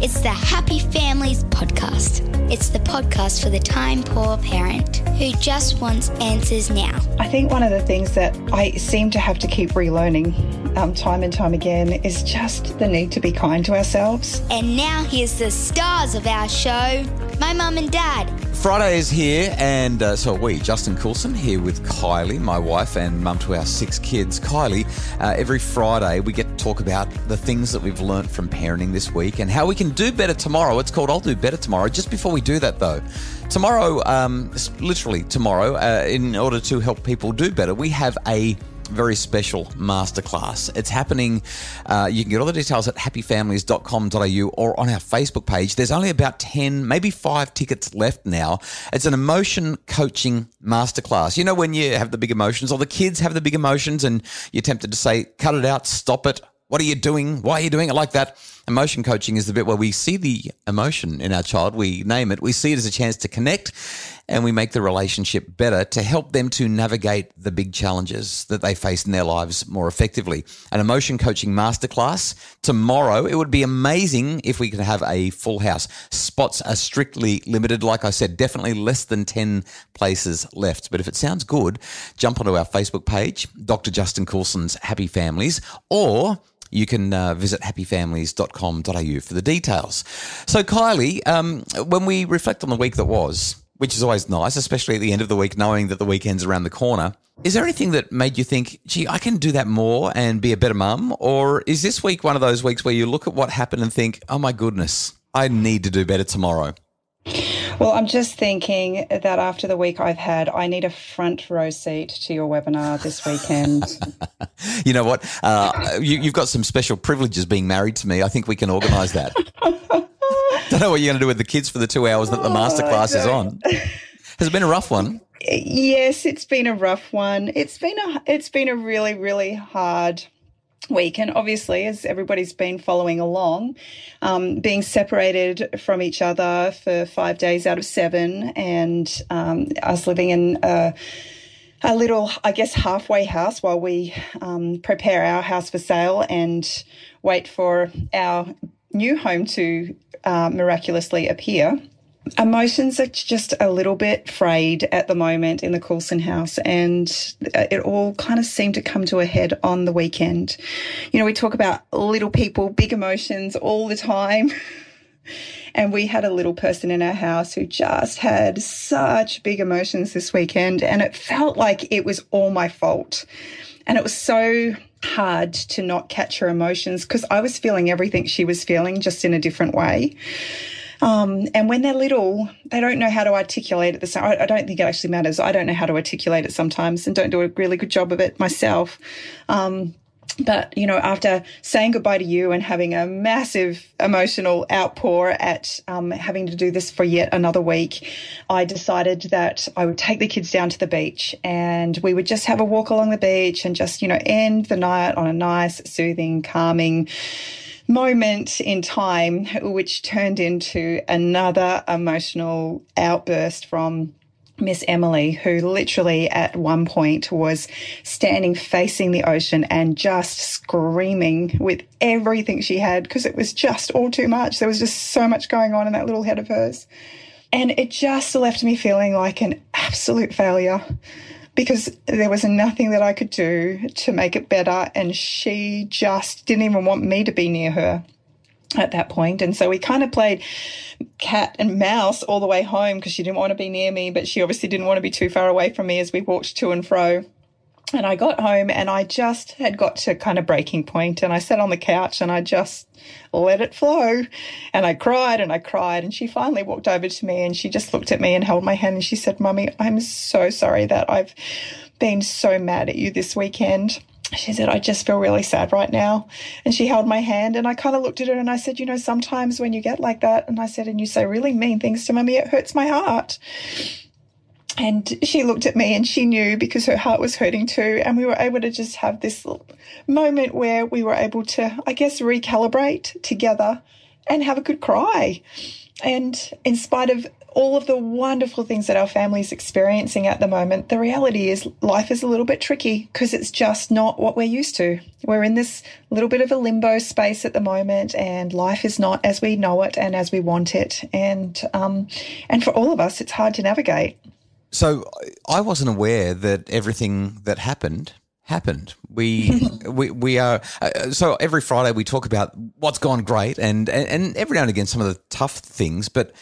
It's the Happy Families podcast. It's the podcast for the time-poor parent who just wants answers now. I think one of the things that I seem to have to keep relearning time and time again is just the need to be kind to ourselves. And now here's the stars of our show, my mum and dad. Friday is here, and so are we. Justin Coulson here with Kylie, my wife and mum to our 6 kids. Kylie, every Friday we get to talk about the things that we've learnt from parenting this week and how we can do better tomorrow. It's called I'll Do Better Tomorrow. Just before we do that, though, tomorrow, literally tomorrow, in order to help people do better, we have a very special masterclass. It's happening. You can get all the details at happyfamilies.com.au or on our Facebook page. There's only about 10, maybe 5 tickets left now. It's an emotion coaching masterclass. You know, when you have the big emotions, or the kids have the big emotions, and you're tempted to say, cut it out, stop it. What are you doing? Why are you doing it like that? Emotion coaching is the bit where we see the emotion in our child, we name it, we see it as a chance to connect, and we make the relationship better to help them to navigate the big challenges that they face in their lives more effectively. An emotion coaching masterclass tomorrow. It would be amazing if we could have a full house. Spots are strictly limited. Like I said, definitely less than 10 places left. But if it sounds good, jump onto our Facebook page, Dr. Justin Coulson's Happy Families, or you can visit happyfamilies.com.au for the details. So, Kylie, when we reflect on the week that was, which is always nice, especially at the end of the week, knowing that the weekend's around the corner, is there anything that made you think, gee, I can do that more and be a better mum? Or is this week one of those weeks where you look at what happened and think, oh, my goodness, I need to do better tomorrow? Well, I'm just thinking that after the week I've had, I need a front row seat to your webinar this weekend. You know what? You've got some special privileges being married to me. I think we can organise that. Don't know what you're going to do with the kids for the 2 hours that the masterclass is on. Has it been a rough one? Yes, it's been a rough one. It's been a really, really hard week, and obviously, as everybody's been following along, being separated from each other for 5 days out of 7, and us living in a little, I guess, halfway house while we prepare our house for sale and wait for our new home to miraculously appear. Emotions are just a little bit frayed at the moment in the Coulson house, and it all kind of seemed to come to a head on the weekend. You know, we talk about little people, big emotions all the time. And we had a little person in our house who just had such big emotions this weekend, and it felt like it was all my fault. And it was so hard to not catch her emotions because I was feeling everything she was feeling, just in a different way. And when they're little, they don't know how to articulate it. I don't think it actually matters. I don't know how to articulate it sometimes and don't do a really good job of it myself. But, you know, after saying goodbye to you and having a massive emotional outpour at having to do this for yet another week, I decided that I would take the kids down to the beach and we would just have a walk along the beach and just, you know, end the night on a nice, soothing, calming moment in time, which turned into another emotional outburst from Miss Emily, who literally at one point was standing facing the ocean and just screaming with everything she had because it was just all too much. There was just so much going on in that little head of hers. And it just left me feeling like an absolute failure because there was nothing that I could do to make it better, and she just didn't even want me to be near her at that point. And so we kind of played cat and mouse all the way home because she didn't want to be near me, but she obviously didn't want to be too far away from me as we walked to and fro. And I got home and I just had got to kind of breaking point, and I sat on the couch and I just let it flow, and I cried and I cried, and she finally walked over to me and she just looked at me and held my hand and she said, "Mummy, I'm so sorry that I've been so mad at you this weekend." She said, "I just feel really sad right now." And she held my hand and I kind of looked at her and I said, "You know, sometimes when you get like that," and I said, "and you say really mean things to Mummy, it hurts my heart." And she looked at me and she knew because her heart was hurting too. And we were able to just have this moment where we were able to, I guess, recalibrate together and have a good cry. And in spite of all of the wonderful things that our family is experiencing at the moment, the reality is life is a little bit tricky because it's just not what we're used to. We're in this little bit of a limbo space at the moment, and life is not as we know it and as we want it. And for all of us, it's hard to navigate. So I wasn't aware that everything that happened. We are so every Friday we talk about what's gone great and every now and again some of the tough things, but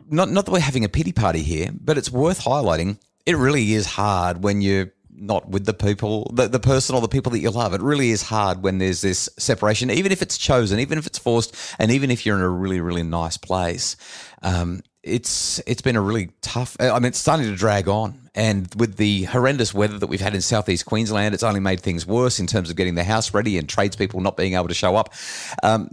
not that we're having a pity party here, but it's worth highlighting. It really is hard when you're not with the people, the person or the people that you love. It really is hard when there's this separation, even if it's chosen, even if it's forced, and even if you're in a really, really nice place. It's been a really tough. I mean, it's starting to drag on, and with the horrendous weather that we've had in southeast Queensland, it's only made things worse in terms of getting the house ready and tradespeople not being able to show up.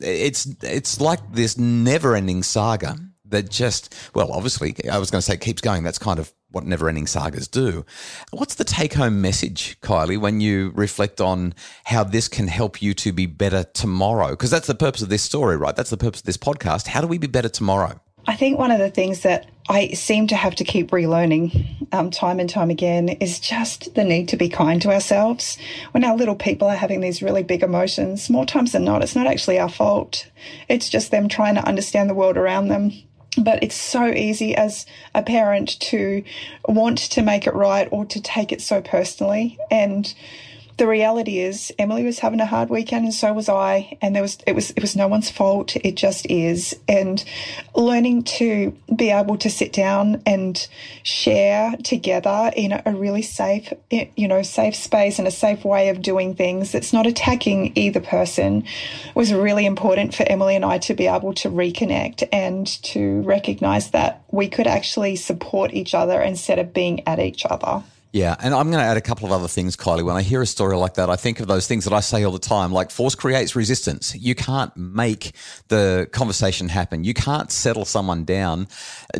It's like this never-ending saga that just, well, obviously, I was going to say keeps going. That's kind of what never-ending sagas do. What's the take-home message, Kylie, when you reflect on how this can help you to be better tomorrow? Because that's the purpose of this story, right? That's the purpose of this podcast. How do we be better tomorrow? I think one of the things that I seem to have to keep relearning time and time again is just the need to be kind to ourselves. When our little people are having these really big emotions, more times than not, it's not actually our fault. It's just them trying to understand the world around them. But it's so easy as a parent to want to make it right or to take it so personally. And the reality is Emily was having a hard weekend and so was I, and it was no one's fault. It just is. And learning to be able to sit down and share together in a really safe space and a safe way of doing things that's not attacking either person was really important for Emily and I to be able to reconnect and to recognize that we could actually support each other instead of being at each other. Yeah, and I'm going to add a couple of other things, Kylie. When I hear a story like that, I think of those things that I say all the time, like force creates resistance. You can't make the conversation happen. You can't settle someone down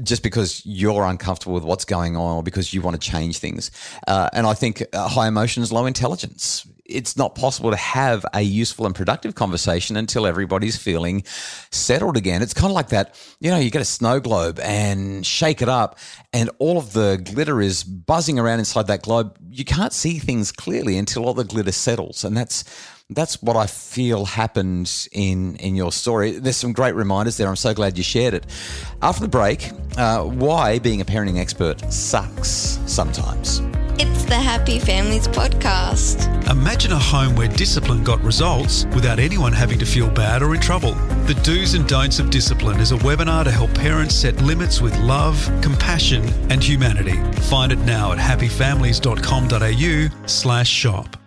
just because you're uncomfortable with what's going on or because you want to change things. And I think high emotions, low intelligence. It's not possible to have a useful and productive conversation until everybody's feeling settled again. It's kind of like that, you get a snow globe and shake it up and all of the glitter is buzzing around inside that globe. You can't see things clearly until all the glitter settles. And that's what I feel happened in your story. There's some great reminders there. I'm so glad you shared it. After the break, why being a parenting expert sucks sometimes. It's the Happy Families Podcast. Imagine a home where discipline got results without anyone having to feel bad or in trouble. The Do's and Don'ts of Discipline is a webinar to help parents set limits with love, compassion and humanity. Find it now at happyfamilies.com.au/shop.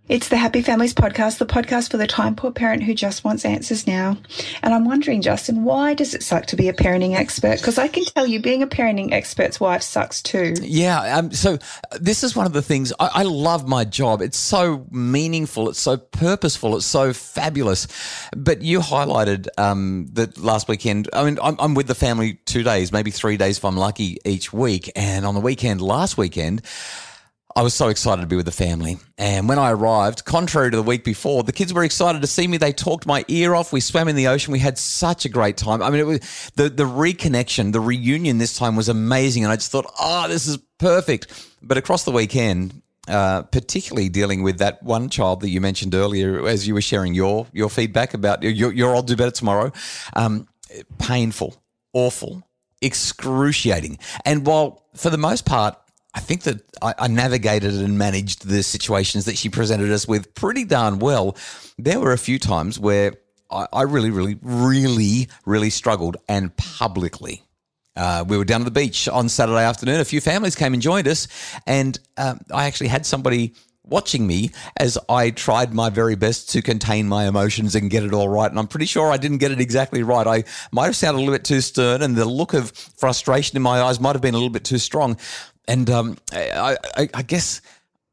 It's the Happy Families Podcast, the podcast for the time-poor parent who just wants answers now. And I'm wondering, Justin, why does it suck to be a parenting expert? Because I can tell you being a parenting expert's wife sucks too. Yeah, so this is one of the things, I love my job. It's so meaningful, it's so purposeful, it's so fabulous. But you highlighted that last weekend, I mean, I'm with the family 2 days, maybe 3 days if I'm lucky each week. And on the weekend, last weekend, I was so excited to be with the family. And when I arrived, contrary to the week before, the kids were excited to see me. They talked my ear off. We swam in the ocean. We had such a great time. I mean, it was the reconnection, the reunion this time was amazing. And I just thought, this is perfect. But across the weekend, particularly dealing with that one child that you mentioned earlier as you were sharing your feedback about your I'll do better tomorrow, painful, awful, excruciating. And while for the most part, I think that I navigated and managed the situations that she presented us with pretty darn well. There were a few times where I really, really, really, really struggled, and publicly. We were down at the beach on Saturday afternoon. A few families came and joined us, and I actually had somebody watching me as I tried my very best to contain my emotions and get it all right. And I'm pretty sure I didn't get it exactly right. I might have sounded a little bit too stern, and the look of frustration in my eyes might have been a little bit too strong. And I guess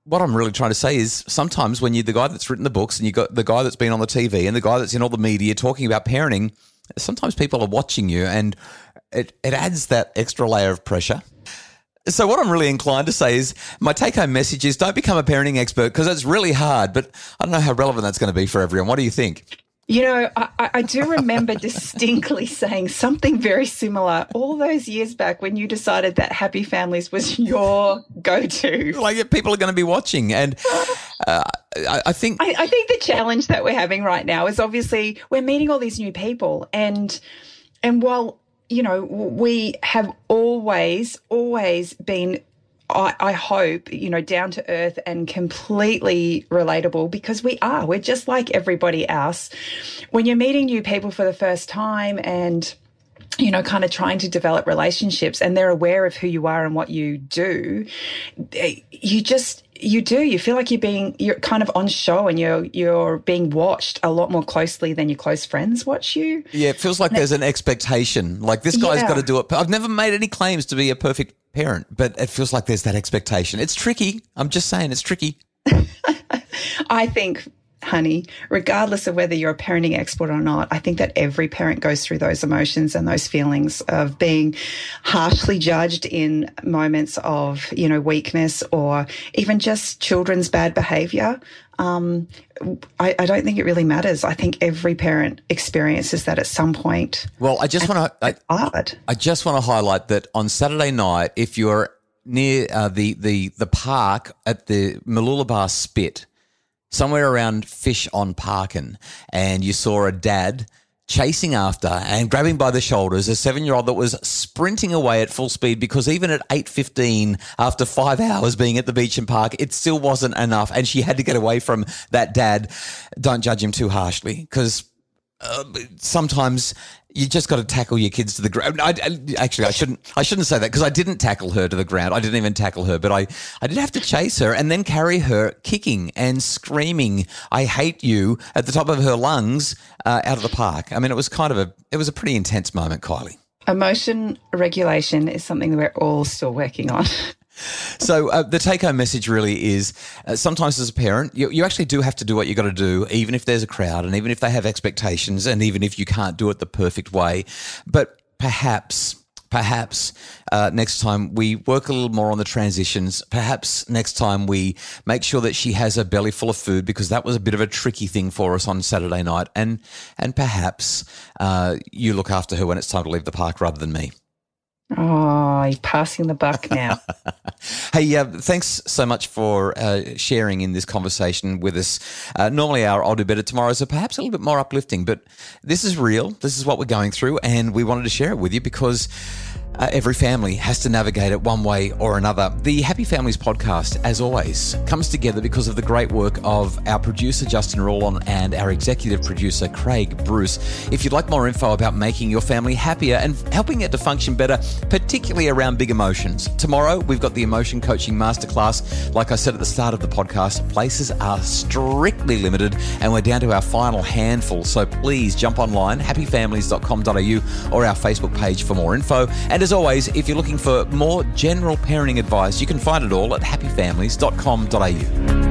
what I'm really trying to say is sometimes when you're the guy that's written the books and you got the guy that's been on the TV and the guy that's in all the media talking about parenting, sometimes people are watching you, and it adds that extra layer of pressure. So what I'm really inclined to say is my take-home message is don't become a parenting expert, because it's really hard, but I don't know how relevant that's going to be for everyone. What do you think? You know, I do remember distinctly saying something very similar all those years back when you decided that Happy Families was your go-to. Like, people are going to be watching. And I think the challenge that we're having right now is obviously we're meeting all these new people. And while, you know, we have always been, I hope, you know, down to earth and completely relatable, because we're just like everybody else. When you're meeting new people for the first time and, you know, kind of trying to develop relationships, and they're aware of who you are and what you do, you feel like you're kind of on show, and you're being watched a lot more closely than your close friends watch you. Yeah, it feels like there's an expectation. Like, this guy's got to do it. I've never made any claims to be a perfect parent, but it feels like there's that expectation. It's tricky. I'm just saying, it's tricky. I think, honey, regardless of whether you're a parenting expert or not, I think that every parent goes through those emotions and those feelings of being harshly judged in moments of, you know, weakness, or even just children's bad behavior. I don't think it really matters. I think every parent experiences that at some point. Well, I just want to highlight that on Saturday night, if you're near the park at the Mooloolaba Spit, somewhere around Fish on Parkin, and you saw a dad chasing after and grabbing by the shoulders a 7-year-old that was sprinting away at full speed, because even at 8:15, after 5 hours being at the beach and park, it still wasn't enough, and she had to get away from that dad. Don't judge him too harshly, because sometimes you just got to tackle your kids to the ground. I shouldn't say that, because I didn't tackle her to the ground. I didn't even tackle her, but I did have to chase her and then carry her kicking and screaming, "I hate you," at the top of her lungs out of the park. I mean, it was a pretty intense moment, Kylie. Emotion regulation is something that we're all still working on. So the take-home message really is sometimes as a parent, you actually do have to do what you got to do, even if there's a crowd and even if they have expectations and even if you can't do it the perfect way. But perhaps next time we work a little more on the transitions. Perhaps next time we make sure that she has a belly full of food, because that was a bit of a tricky thing for us on Saturday night. And perhaps you look after her when it's time to leave the park rather than me. Oh, you're passing the buck now. Hey, thanks so much for sharing in this conversation with us. Normally our I'll Do Better Tomorrows are perhaps a little bit more uplifting, but this is real. This is what we're going through, and we wanted to share it with you because every family has to navigate it one way or another. The Happy Families podcast, as always, comes together because of the great work of our producer, Justin Rowland, and our executive producer, Craig Bruce. If you'd like more info about making your family happier and helping it to function better, particularly around big emotions, tomorrow we've got the Emotion Coaching Masterclass. Like I said at the start of the podcast, places are strictly limited and we're down to our final handful. So please jump online, happyfamilies.com.au, or our Facebook page for more info. And as always, if you're looking for more general parenting advice, you can find it all at happyfamilies.com.au.